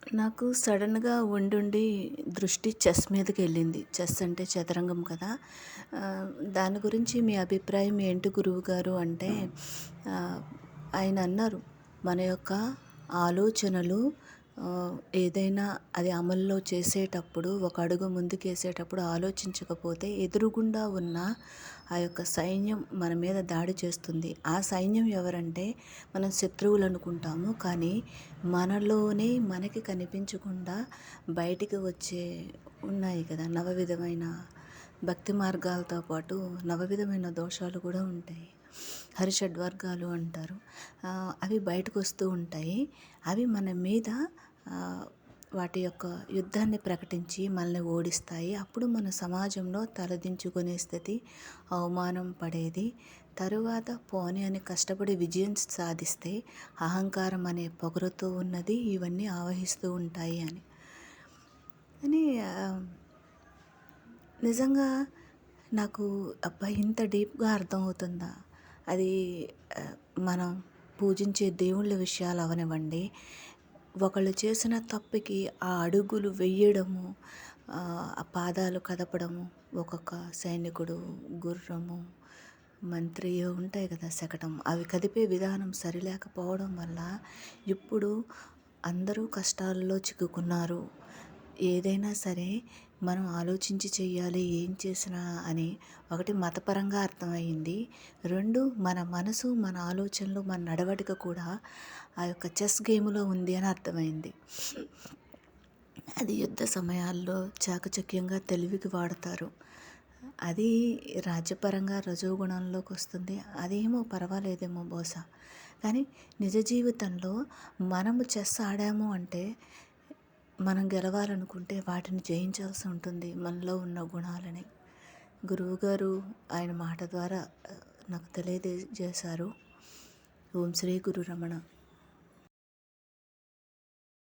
నాకు సడన్‌గా ఉండుండి దృష్టి చెస్ మీదకెళ్ళింది. చెస్ అంటే చదరంగం కదా! దాని గురించి మీ అభిప్రాయం ఏంటి గురువుగారు అంటే, ఆహ్, ఆయన అన్నారు, మన యొక్క ఆలోచనలు ఏదైనా అది అమల్లో చేసేటప్పుడు, ఒక అడుగు ముందుకేసేటప్పుడు ఆలోచించకపోతే ఎదురుగుండా ఉన్న ఆ యొక్క సైన్యం మన మీద దాడి చేస్తుంది. ఆ సైన్యం ఎవరంటే మనం శత్రువులు అనుకుంటాము. కానీ మనలోనే మనకి కనిపించకుండా బయటికి వచ్చే ఉన్నాయి కదా! నవవిధమైన భక్తి మార్గాలతో పాటు నవవిధమైన దోషాలు కూడా ఉంటాయి. హరిషడ్వర్గాలు అంటారు. అవి బయటకు వస్తూ ఉంటాయి. అవి మన మీద వాటి యొక్క యుద్ధాన్ని ప్రకటించి మనల్ని ఓడిస్తాయి. అప్పుడు మన సమాజంలో తలదించుకునే స్థితి, అవమానం పడేది. తరువాత పోనీ అని కష్టపడి విజయం సాధిస్తే అహంకారం అనే పొగరుతో ఉన్నది ఇవన్నీ ఆవహిస్తూ ఉంటాయి అని. అని నిజంగా నాకు అబ్బా! ఇంత డీప్‌గా అర్థమవుతుందా? అది మనం పూజించే దేవుళ్ళ విషయాలు అవనివ్వండి, ఒకళ్ళు చేసిన తప్పుకి ఆ అడుగులు వెయ్యడము, ఆ పాదాలు కదపడము, ఒక్కొక్క సైనికుడు, గుర్రము, మంత్రి ఉంటాయి కదా శకటం, అవి కదిపే విధానం సరిలేకపోవడం వల్ల ఇప్పుడు అందరూ కష్టాల్లో చిక్కుకున్నారు. ఏదైనా సరే మనం ఆలోచించి చెయ్యాలి ఏం చేసినా అని. ఒకటి మతపరంగా అర్థమయ్యింది. 2 మన మనసు, మన ఆలోచనలు, మన నడవడిక కూడా ఆ యొక్క చెస్ గేమ్‌లో ఉంది అని అర్థమైంది. అది యుద్ధ సమయాల్లో చాకచక్యంగా తెలివికి వాడతారు. అది రాజ్యపరంగా రజోగుణంలోకి వస్తుంది. అదేమో పర్వాలేదేమో బహుశా. కానీ నిజ జీవితంలో మనము చెస్ ఆడాము అంటే మనం గెలవాలనుకుంటే వాటిని జయించాల్సి ఉంటుంది, మనలో ఉన్న గుణాలని. గురువుగారు ఆయన మాట ద్వారా నాకు తెలియజేశారు. ఓం శ్రీ గురు రమణ.